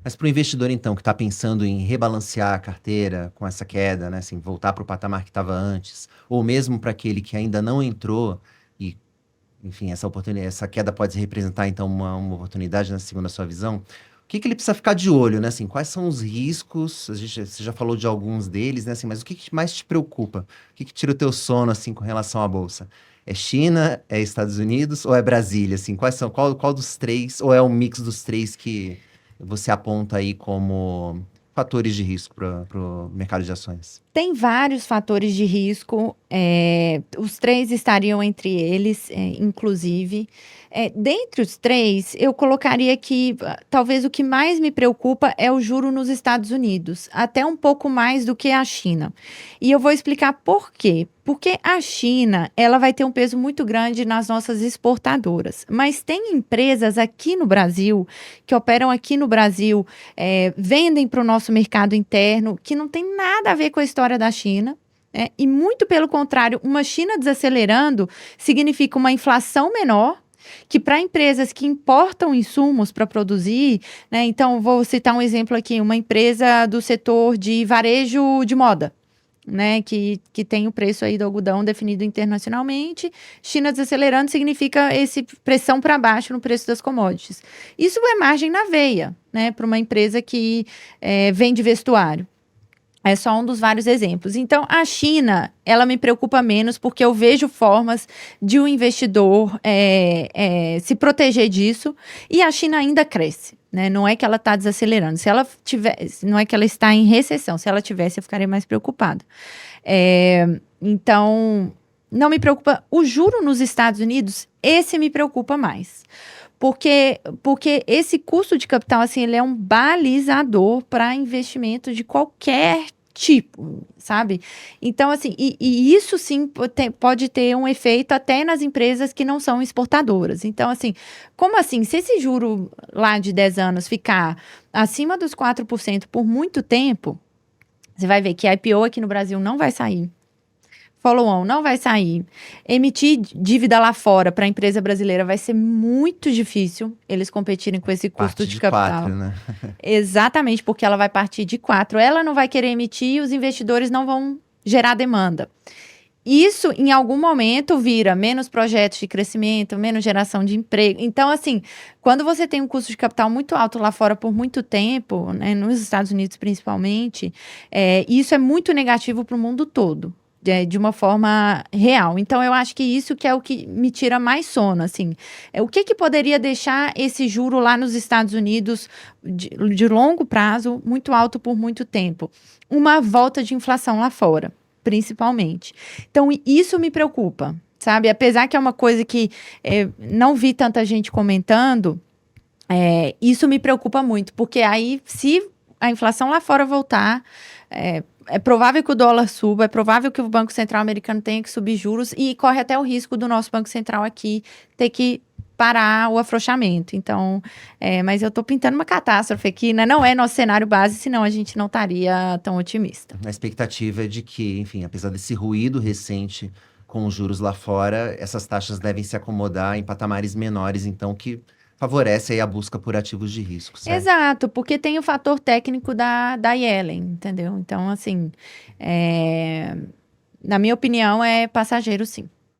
Mas para o investidor, então, que está pensando em rebalancear a carteira com essa queda, né, assim, voltar para o patamar que estava antes, ou mesmo para aquele que ainda não entrou e, enfim, essa oportunidade, essa queda pode representar, então, uma oportunidade, né, segundo a sua visão, o que que ele precisa ficar de olho, né, assim, quais são os riscos? Você já falou de alguns deles, né, assim, mas o que que mais te preocupa? O que que tira o teu sono, assim, com relação à bolsa? É China, é Estados Unidos ou é Brasília, assim, qual dos três, ou é um mix dos três que você aponta aí como fatores de risco para o mercado de ações? Tem vários fatores de risco, os três estariam entre eles, inclusive. Dentre os três, eu colocaria que talvez o que mais me preocupa é o juro nos Estados Unidos, até um pouco mais do que a China. E eu vou explicar por quê. Porque a China, ela vai ter um peso muito grande nas nossas exportadoras. Mas tem empresas aqui no Brasil, que operam aqui no Brasil, vendem para o nosso mercado interno, que não tem nada a ver com a história da China. E muito pelo contrário, uma China desacelerando significa uma inflação menor, que para empresas que importam insumos para produzir, né? Então, vou citar um exemplo aqui, uma empresa do setor de varejo de moda, né, que tem o preço aí do algodão definido internacionalmente. China desacelerando significa esse pressão para baixo no preço das commodities. Isso é margem na veia, né, para uma empresa que vende vestuário. É só um dos vários exemplos. Então, a China, ela me preocupa menos porque eu vejo formas de um investidor se proteger disso, e a China ainda cresce, né? Não é que ela está desacelerando. Se ela tivesse, não é que ela está em recessão. Se ela tivesse, eu ficaria mais preocupada. Então, não me preocupa. O juro nos Estados Unidos, esse me preocupa mais. Porque esse custo de capital, assim, ele é um balizador para investimento de qualquer tipo, sabe? Então, assim, e isso sim pode ter um efeito até nas empresas que não são exportadoras. Então, assim, como assim? Se esse juro lá de 10 anos ficar acima dos 4% por muito tempo, você vai ver que a IPO aqui no Brasil não vai sair. Follow-on não vai sair. Emitir dívida lá fora para a empresa brasileira vai ser muito difícil eles competirem com esse custo Parte de de quatro, capital. né? Exatamente, porque ela vai partir de 4. Ela não vai querer emitir e os investidores não vão gerar demanda. Isso, em algum momento, vira menos projetos de crescimento, menos geração de emprego. Então, assim, quando você tem um custo de capital muito alto lá fora por muito tempo, né, nos Estados Unidos principalmente, isso é muito negativo para o mundo todo. De uma forma real. Então, eu acho que isso que é o que me tira mais sono, assim. O que poderia deixar esse juro lá nos Estados Unidos de longo prazo muito alto por muito tempo? Uma volta de inflação lá fora, principalmente. Então, isso me preocupa, sabe? Apesar que é uma coisa que não vi tanta gente comentando, isso me preocupa muito, porque aí, se a inflação lá fora voltar, é provável que o dólar suba, é provável que o Banco Central americano tenha que subir juros e corre até o risco do nosso Banco Central aqui ter que parar o afrouxamento. Então, mas eu estou pintando uma catástrofe aqui, né? Não é nosso cenário base, senão a gente não estaria tão otimista. A expectativa é de que, enfim, apesar desse ruído recente com os juros lá fora, essas taxas devem se acomodar em patamares menores, então, que favorece aí a busca por ativos de risco, certo? Exato, porque tem o fator técnico da Yellen, entendeu? Então, assim, na minha opinião, é passageiro, sim.